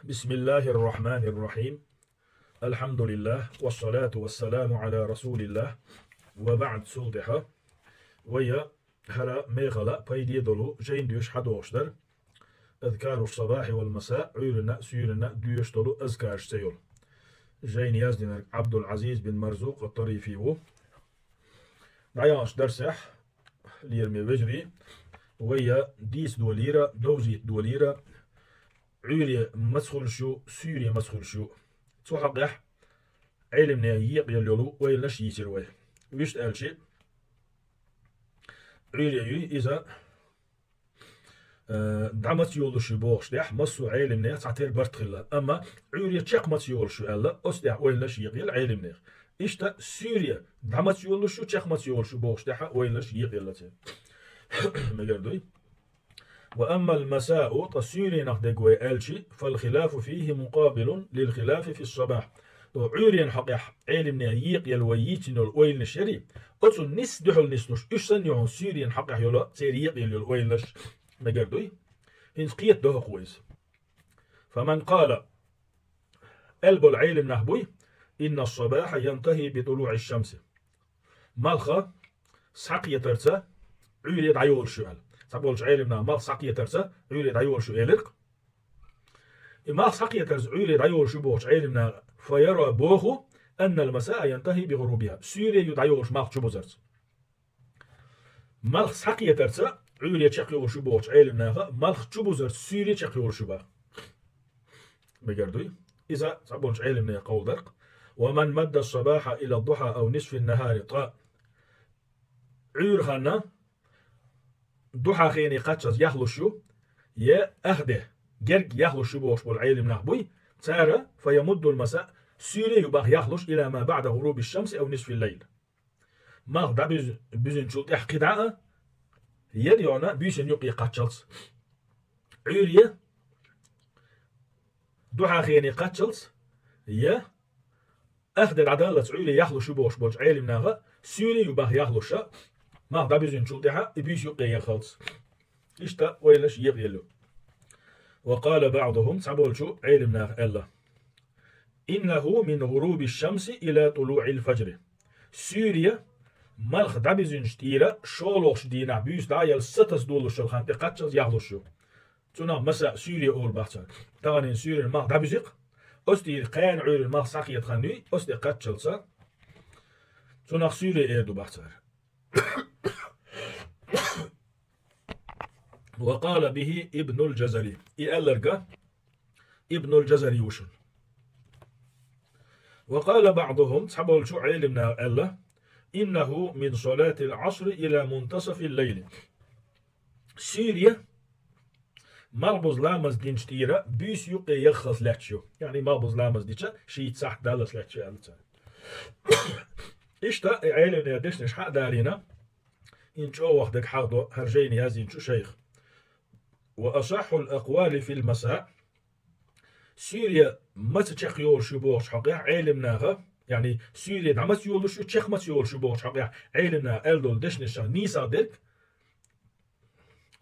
بسم الله الرحمن الرحيم. الحمد لله والصلاة والسلام على رسول الله وبعد صلتها ويا هلا ميغلا بيدي دولو جين ديوش حدوشدر أذكار الصباح والمساء عيرنا سيرنا ديوش دولو أذكار سيول جين يزدنا عبد العزيز بن مرزوق الطريفي عياش درسح ليرمي وجري ويا ديس دوليرة دوزيت دوليرة عيري مسخول شو سوري مسخول شو تحقح علمنا يقيلولو ويلش يسيروي ويشت ألشي عيري إذا دعمت يولش بوش دح مسو علمنا تعتير برتخلا أما عيري تشق مت يولش ألا أصدح ويلش يقيل علمنا إشتا سوريا دعمت يولش تشق مت يولش بوش دح ويلش يقيل مجردوي وأما المساء تصير نخدقوي ألشي فالخلاف فيه مقابل للخلاف في الصباح عيرين حقيح علمنا يق يلويتن الويل نشري أتو نس دحل نسنش إشسن يعون سيرين حقيح يلا سيريق يلويل نش مجردوي هنس قيت ده قويس فمن قال قلب العلم نهبوي إن الصباح ينتهي بطلوع الشمس مالخا سحق يترسى عيرين عيول شوال سبولش علمنا مال سحق يترسى عيرين عيول شو إلق ما سقي ترزعيل دايور شبوش علمنا فيرى بوخو أن المساء ينتهي بغروبها سوريا يدايورش مالخ شبوزرز مالخ سقي ترزع عيل يتشقيور شبوش علمنا مالخ شبوزرز سوريا يتشقيور شبا بقردوي إذا سبونش علمنا يقول درق ومن مد الصباح إلى الضحى أو نصف النهار طاء عير خانا ضحى خيني قاتشز يخلشو يا أخده جرج يخلش شبوش بالعلم نحبوي تارة فيمد المساء سوري يبقى يخلش إلى ما بعد غروب الشمس أو نصف الليل ما ده بيزن شلت قدعة يديونا بيزن يقي قاتشلس عيرية دوحة خيني قاتشلس يا أخذ العدالة عيرية يخلش شبوش بالعلم ناغا سوري يبقى يخلش ما ده بيزن شلتها بيز يقي يخلص إشتا ويلش يقيلو وقال بعضهم سبول شو علمنا الله إنه من غروب الشمس إلى طلوع الفجر سوريا مالخ دابزين شتيرا شولوش دينا بيوس دايل ستس دولوش الخان تقاتشز يغلوشو تنا مساء سوريا أول بحثان تغنين سوريا مالخ دابزيق أستي قان عير مالخ ساقية خانوي أستي قاتشلسا تنا سوريا إيردو بحثان وقال به ابن الجزري إألرقا ابن الجزري وشن وقال بعضهم تحبول شو علمنا الله إنه من صلاة العصر إلى منتصف الليل سوريا مربوز لامز دين شتيرا بيس يقي يخص لاتشو يعني مربوز لامز ديشا شيت صح دالس لاتشو إشتا علمنا ديشنش حق دارينا إن شو وقتك حاضو هرجيني هزين شو شيخ وأصح الأقوال في المساء سوريا ما تشخيول شبوش حقيقة علمناها يعني سوريا دعمت يولش تشخ ما تيول شبوش حقيقة علمنا ألدول دشنشا نيسا ديك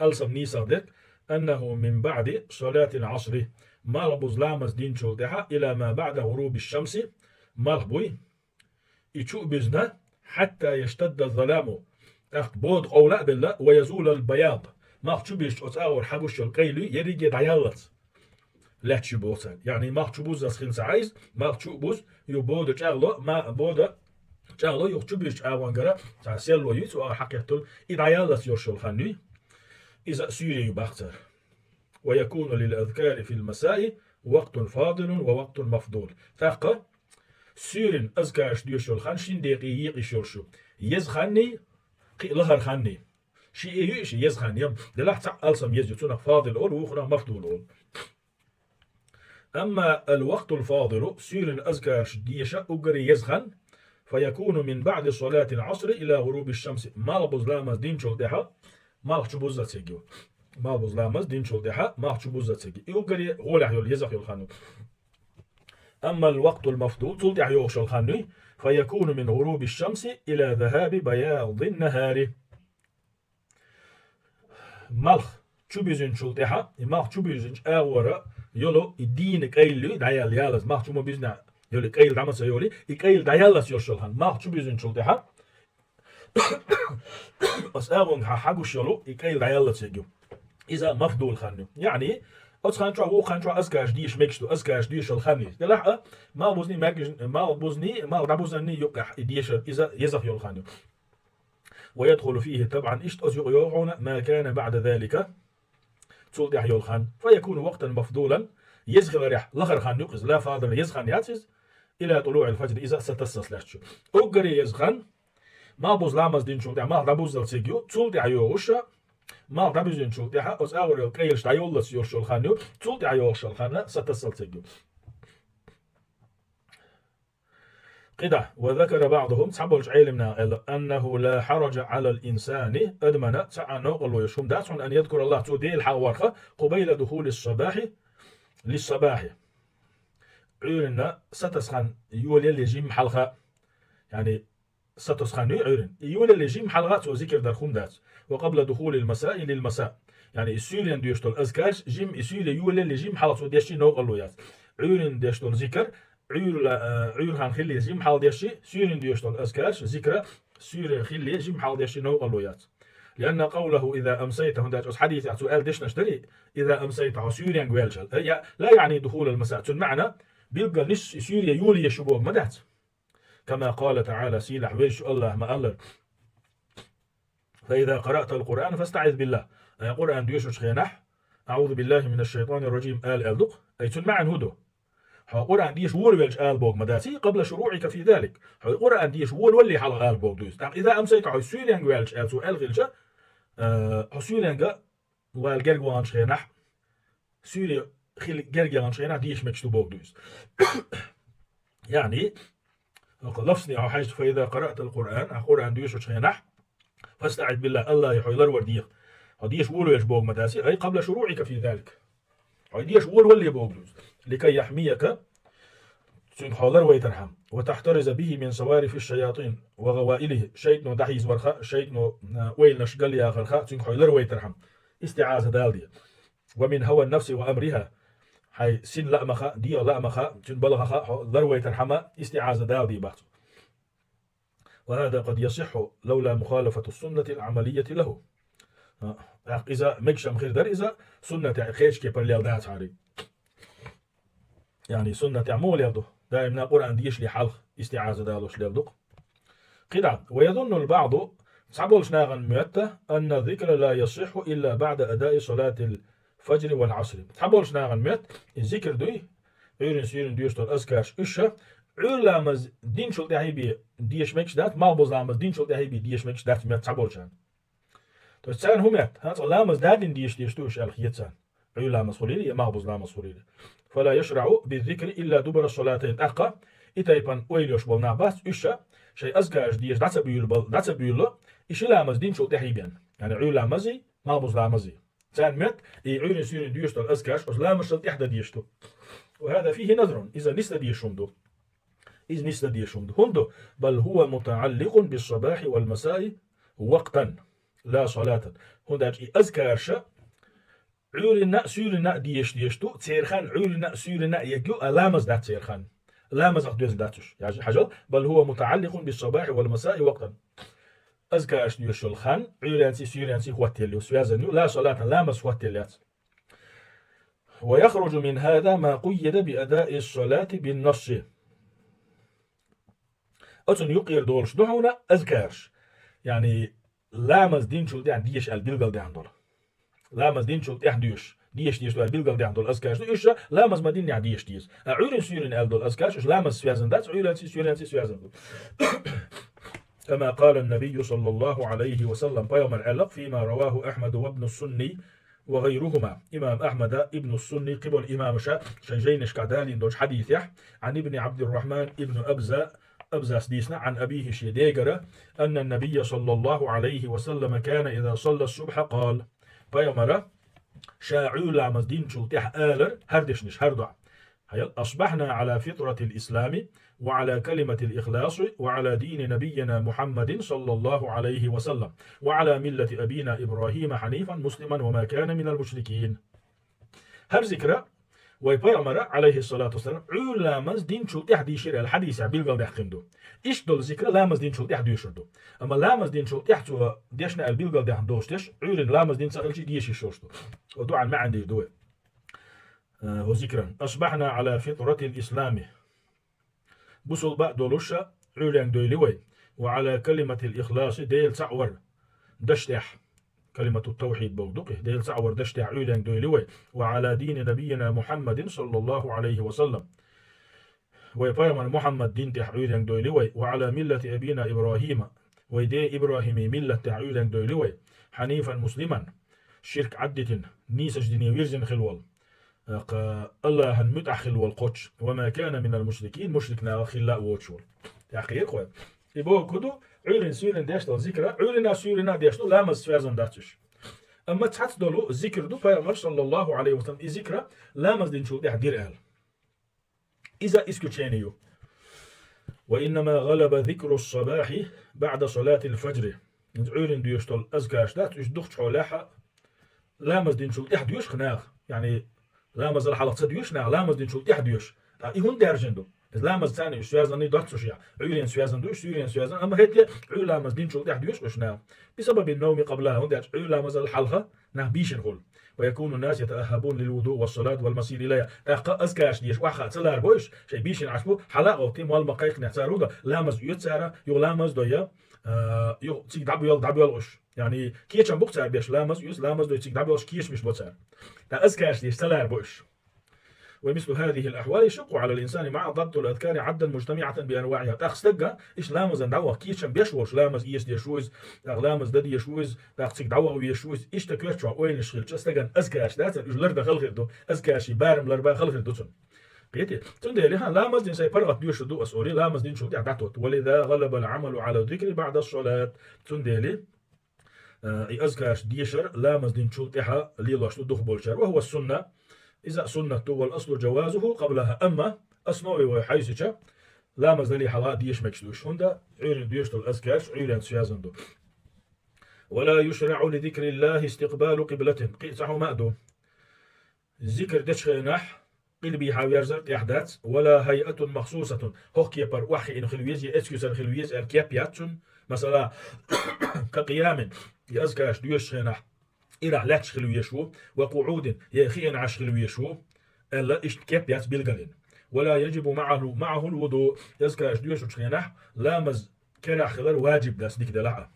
ألسم نيسا ديك أنه من بعد صلاة العصر مربوز لامز دين شلدها إلى ما بعد غروب الشمس مربوي يشوء بزنا حتى يشتد الظلام أخت بود قولا بالله ويزول البياض ما تشوبيش أتاور حبوش القيلي يريجي دعيالت لا تشوبوسان يعني ما تشوبوز خلص عايز ما تشوبوز يبود تشغلو ما بود تشغلو يخشوبيش أوانجرا تسيلو يسوع حكيتول إدعيالت يرشل خني إذا سوري يبختر ويكون للأذكار في المساء وقت فاضل ووقت مفضول فقط سورين أذكارش ديوشل خنشين دقيقي يشرشو يزخني لهر خني شيء يشي يزخن يم دلحت ألسم يزيتون فاضل أول وأخرى مفضول أول أما الوقت الفاضل سير أذكار شديشة أجري يزخن فيكون من بعد صلاة العصر إلى غروب الشمس ما بظلامز دين شلدها ما تشبوزة تيجي ما بظلامز دين شلدها ما تشبوزة تيجي أجري غولع يول يزخ الخانو أما الوقت المفضول تلدع يوش الخانو فيكون من غروب الشمس إلى ذهاب بياض النهار مالخ تشوبيزن شلتها مالخ تشوبيزن أورا يولو الدين كايلو دايال يالس ما شو ما بيزنا يولي كايل دامس يولي كايل دايالس يوشلهن ما شو بيزن شلتها أسألون حاجو شلو كايل دايالس يجو إذا مفضول خانو يعني خان شو هو خان شو أزكاش ديش ميكشتو أزكاش ديش الخاني دلها ما بوزني ما بوزني ما رابوزني يقح ديش إذا يزخ يول خانو ويدخل فيه طبعا إشت يوعون ما كان بعد ذلك تول ديح يول خان فيكون وقتا مفضولا يزغل ريح لخر خان يقز لا فاضل يزخن ياتز إلى طلوع الفجر إذا ستسس لاشو أوغري يزخن ما بوز لامز دين شو ما رابوز السيجيو تول ديح يوشا ما رابوزين شو ديح أس أوريل كيلش تايولس يوشل خانيو تول ديح يوشل خان ستسل سيجيو قدع وذكر بعضهم تعبولش علمنا أنه لا حرج على الإنسان أدمن تعانو قلو يشوم داسون أن يذكر الله تودي الحوارخة قبيل دخول الصباح للصباح عيرنا ستسخن يولي اللي جيم حلقة يعني ستسخن عيرن يولي اللي جيم حلقة وذكر درخوم دات وقبل دخول المساء للمساء يعني السوريان ديشتول أزكاش جيم السوري يولي اللي جيم حلقة وديشي نو قلو يات عيرن ديشتول ذكر عير هان خلي جيم حال ديشي سوريان ديشتول أزكاش ذكر سوري خلي جيم حال ديشي نو قلو يات لأن قوله إذا أمسيت هنداج حديث سؤال ديش نشتري إذا أمسيت سوريان قوالشل لا يعني دخول المساء المعنى بيبقى نش سوريا يولي يشبوه مدات كما قال تعالى سيلح ويش الله ما قال فإذا قرأت القرآن فاستعذ بالله أي قرآن ديوش خينح أعوذ بالله من الشيطان الرجيم ألدق أي المعنى هدو قرآن ديش وول ويلش بوغ مداتي قبل شروعك في ذلك قرآن ديش وول ولي حلق بوغ دوس إذا أمسيت سوريان قوالش سؤال غلشة سوريان والجرجوان خينح سوريا خيل جرجان شينا ديش مكتوب بوغدوس يعني لفظني أو حاجة فإذا قرأت القرآن ديش شينح فاستعذ بالله الله يحيلر ورديق ديش وول ويش بوغ مداسي أي قبل شروعك في ذلك ديش وول ولي بوغدوس لكي يحميك تنحولر ويترحم وتحترز به من صوارف الشياطين وغوائله شيطن دحيز ورخاء شيطن ويل نشقل يا غرخاء تنحولر ويترحم استعاذة دالدية ومن هوى النفس وأمرها حي سن لأمخا دي لأمخا تنبلغها ذروي ترحمة استعاذة دالدي بحث وهذا قد يصح لولا مخالفة السنة العملية له إذا مكشم خير در إذا سنة خيش كي برليال دات عاري يعني سنة عمول يبدو دائما القرآن ديش لي حلق استعاذة دالوش ليبدو قدع ويظن البعض تعبولش ناغن ميتة أن الذكر لا يصح إلا بعد أداء صلاة الفجر والعصر تعبولش ناغن ميت الذكر دوي عيرن سيرن ديوشتول أزكاش إشا عير لامز دين شل دهيبي ديش مكش دات ما بوز لامز دين شل دهيبي ديش مكش دات ميت تعبولشان تو تسان همت هات لامز دادين ديش توش الخيتسان عير لامز خليلي ما بوز لامز خليلي فلا يشرع بالذكر إلا دبر الصلاتين أقا إتايبان ويلوش بولنا باس إشا شيء أزكاش ديش دات بيول إيش لامز دين شل دهيبيان يعني عير لامزي ما بوز لامزي تسان ميت عير سيرن ديوشتول أزكاش لامز شل إحدى ديشتو وهذا فيه نذر إذا نسل ديشومدو إذ نسل ديشومدو هندو بل هو متعلق بالصباح والمساء وقتا لا صلاة هنداج أذكارشا عيرنا سيرنا ديشتو تسيرخان عيرنا سيرنا يجو لامز دات تسيرخان لامز أخدوز داتش يعني حاجة بل هو متعلق بالصباح والمساء وقتا أذكارش ديشول خان عيرانسي سيرانسي خواتيليو سيازنيو لا صلاة لامز خواتيليات ويخرج من هذا ما قيد بأداء الصلاة بالنص أتن يقير دولش دعونا أذكارش يعني لامز دين شو دي ديش البلغل دي عندول لامز دين شو ديش البلغل دي عندول أذكارش إيش لامز ما دين ديش عيرن سيرن الدول أذكارش لامز سيازن دات عيرن سيازن كما قال النبي صلى الله عليه وسلم بيوم العلق فيما رواه أحمد وابن السني وغيرهما إمام أحمد ابن السني قبل إمام شيجينش كعدالين دوش حديث عن ابن عبد الرحمن ابن أبزا سديسنا عن أبيه شيديجرة أن النبي صلى الله عليه وسلم كان إذا صلى الصبح قال بيومرا شاعول لامزدين شلتح آلر هردشنش هردع أصبحنا على فطرة الإسلام وعلى كلمة الإخلاص وعلى دين نبينا محمد صلى الله عليه وسلم وعلى ملة أبينا إبراهيم حنيفا مسلما وما كان من المشركين هر ذكرى ويبيغمر عليه الصلاة والسلام لامز دين شو تحدي شير الحديث بيلقى دحقندو إيش دول ذكر لامز دين شو تحدي يشردو أما لامز دين شو تحتو ديشنا البيلقى دحندوشتش لامز دين سأل شي ديش يشوشتو ودوعا ما عندي دوي هو ذكرا أصبحنا على فطرة الإسلام بوصل بقى دولوشا عيلان دويلوي وعلى كلمة الإخلاص ديل تعور دشتح كلمة التوحيد بودقه ديل تعور دشتح عيلان دويلوي وعلى دين نبينا محمد صلى الله عليه وسلم ويبايم محمد دين تح عيلان دويلوي وعلى ملة أبينا إبراهيم ويدي إبراهيم ملة عيلان دويلوي حنيفا مسلما شرك عدة نيسج ديني ويرزن خلوال الله هنمتأخل والقدش وما كان من المشركين مشركنا خلاء ووتشول تحقيق خويا يبو كدو عيرن سيرن داشتو ذكرى عيرنا سيرنا داشتو لامز فازن داتش اما تحت دولو ذكر دو پیغمبر صلى الله عليه وسلم ذكرى لامز دين شو دير اهل اذا اسكو تشينيو وانما غلب ذكر الصباح بعد صلاة الفجر عيرن ديشتو ازكاش دات ايش دخت حولاها لامز دين شو ديوش خناغ يعني لامز الحلقة تصديوش لامز دين شو تحديوش يهون درجندو لامز ثاني سوازن يدات سوشيا عيون سوازن دوش سوريان سوازن اما هيك عيون لامز دين شو تحديوش وشنا بسبب النوم قبلها هون عيون لامز الحلقة بيش نقول ويكون الناس يتأهبون للوضوء والصلاة والمسير إليها أزكاش ديش واحد تلار بوش شيء بيش عشبو حلقة وتيم والمقايق نحتارودا لامز يتسارة يغلامز دويا يو تيك دعبو يلغش يعني كيش عم بقتار بيش لامز دوي تيك دعبو يلغش كيش مش بقتار أزكاش ديش تلار بوش ومثل هذه الأحوال يشق على الإنسان مع ضبط الأذكار عدا مجتمعة بأنواعها تأخستقى إيش لامز ندعوه كيشن بيشوش لامز إيش يشوز لامز ددي يشوز تأخسك دعوه ويشوز إيش تكرتشوا وين يشغل تستقى أزكاش ذات الجلر دخل غيردو أزكاشي بارم لربا خل غيردو قيتي تندي لها لامز دين سي برغت ديوش دو أسوري لامز دين شو دعتوت ولذا غلب العمل على الذكر بعد الصلاة تندي لي أزكاش ديشر لامز دين شو تحا ليلوش دخ بولشر وهو السنة إذا سنة والأصل جوازه قبلها أما أصنوي وحيث لا مزالي حلا ديش مكشلوش هندا عيرن ديشتو الأزكاش عيرن سيازندو ولا يشرع لذكر الله استقبال قبلة قيسعه مأدو ذكر دشخناح قلبي حاويرزر تحدث ولا هيئة مخصوصة هوكي بر وحي إن خلويزي إسكيسر خلويز الكيابياتشن مثلا كقيام يأزكاش ديشخناح إلى لاتش خلو يشو وقعود يخين عش خلو يشو ألا إشتكيب يات بالقلين ولا يجب معه الوضوء يزكى أشديوش وشخينح لامز كرع خلال واجب داس ديك دلعة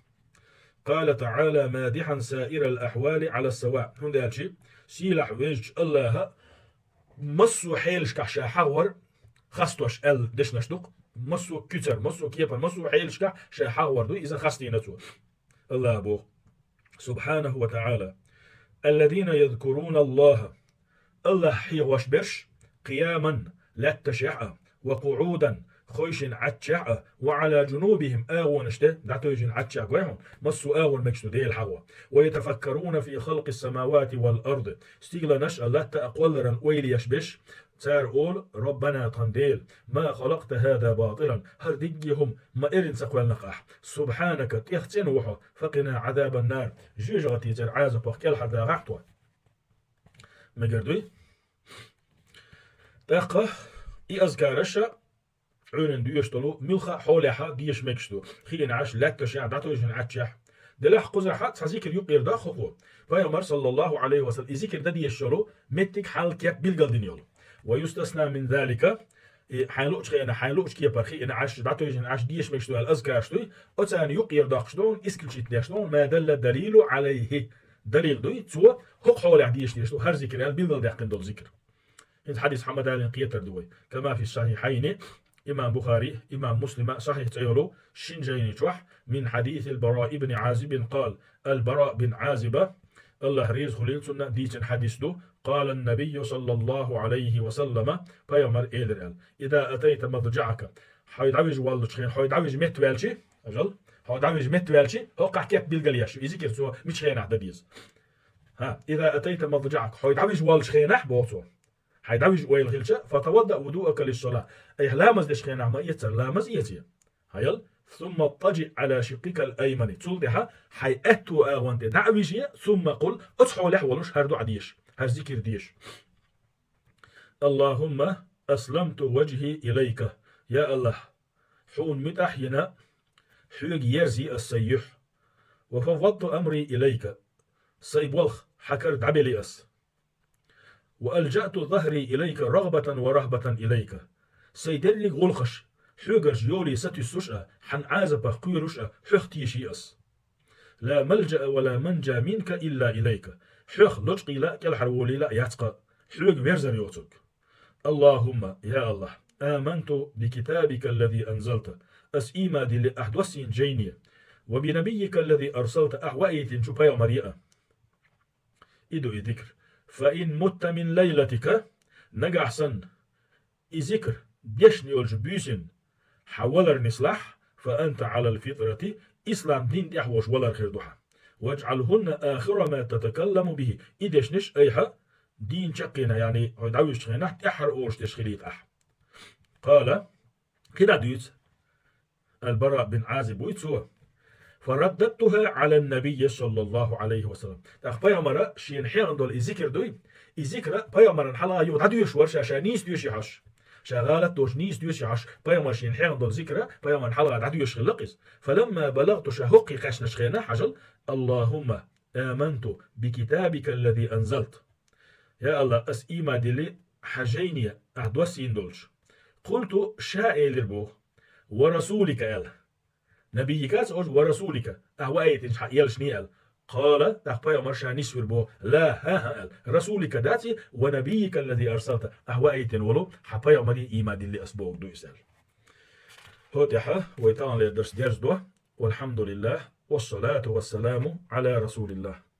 قال تعالى مادحا سائر الأحوال على السواء هون ده الشيء سيلح ويج الله مصو حيلش كحشا حور خستوش دش نشدق مصو كتر مصو كيبر مصو حيلش كحشا حور دو إذا خستينتو الله بو سبحانه وتعالى الذين يذكرون الله حيوش برش قياما لا تشع وقعودا خوش عتشع وعلى جنوبهم آونشته دعتوجن عتشع قويهم مصو آون مكشتو دي الحوا ويتفكرون في خلق السماوات والأرض استيغلا نشأ لا تأقولرا ويلي يشبش تار أول ربنا تنديل ما خلقت هذا باطلا هردجهم ما إرن سقوال نقاح سبحانك تيختين وحو فقنا عذاب النار جيجغتي تر عازب وقيل حدا غحتوا مقردوي تاقه إي أزكارشا عيرن ديوشتلو ملخا حولها ديش مكشتو خين عاش لا تشع دعتوجن عتشح دلح قزحات سذكر يقير دا خطوه فيغمر صلى الله عليه وسلم ذكر دا ديشلو متك حال كيك بالقلدين يولو ويستثنى من ذلك حيلوش خينا حيلوش كي برخي انا عاش دعتوجن عاش ديش مكشتو الازكاشتوي وتان يقير داقشتون اسكلشيت داشتون ما دل الدليل عليه دليل دوي تو حق حول عديش ديشتو هر ذكر يعني بالقل داقن دول ذكر هذا حديث حمد علي قيتر دوي كما في الصحيحين إمام بخاري إمام مسلم صحيح تعيلو شنجين شوح من حديث البراء بن عازب قال البراء بن عازب الله ريز خليل سنة ديتن حديث دو قال النبي صلى الله عليه وسلم فيمر إيدر إذا أتيت مضجعك حيد عوج والشخين حيد عوج مت والشي أجل حيد عوج مت والشي هو قحكيت بالقلياش إذا كرتوا مش خين عدديز إذا أتيت مضجعك حيد عوج والشخين بوتو حيدعوج ويل غلشة فتوضأ وضوءك للصلاة أي لامز دشخينا ما يتر لامز يتي هيل ثم اضطجع على شقك الأيمن تصلدها حيأتو أغوانت دعوجية ثم قل اصحوا له ولوش هردو عديش هر ذكر ديش اللهم أسلمت وجهي إليك يا الله حون متأحينا حوق يرزي السيح وفوضت أمري إليك سيبولخ حكر دعبلي أس وألجأت ظهري إليك رغبة ورهبة إليك سيدلي غلخش حوغر يولي ستي سوشا حن عازب قيروشا حختي شيئس لا ملجأ ولا منجا منك إلا إليك حخ لجقي لا كالحرولي لا يتقى حوغ بيرزر يوتك اللهم يا الله آمنت بكتابك الذي أنزلت أس إيمادي لأحدوسين جيني وبنبيك الذي أرسلت أحوائي شبايا مريئة إدو ذكر فإن مت من ليلتك نجح سن ذكر بيشني الجبيسن حولر نصلح فأنت على الفطرة إسلام دين دحوش ولا خير ضحى واجعلهن آخر ما تتكلم به إدش نش أيها دين شقنا يعني عدوش خينا تحر أوش تشخيليت قال كده دوت البراء بن عازب ويتسوه فرددتها على النبي صلى الله عليه وسلم أخبايا مرة شين حيان دول إذكر دوي إذكر بايا مرة حلا يوت عدوش ورشا شانيس دوشي حش شغالت دوش نيس دوشي حش بايا مرة شين حيان دول ذكر بايا مرة حلا عدوش خلقس فلما بلغت شهقي قشنا شخينا حجل اللهم آمنت بكتابك الذي أنزلت يا الله أس إيما دلي حجيني أعدوسين دولش قلت شائل البوخ ورسولك أله نبيك أوج ورسولك أهوايت إنش يلشني قال تخبايا مرشا نسور بو لا ها رسولك داتي ونبيك الذي أرسلت أهوايت ولو حبايا مري إيما دلي أسبوع دو يسال هوتيحة ويتان لدرس دو والحمد لله والصلاة والسلام على رسول الله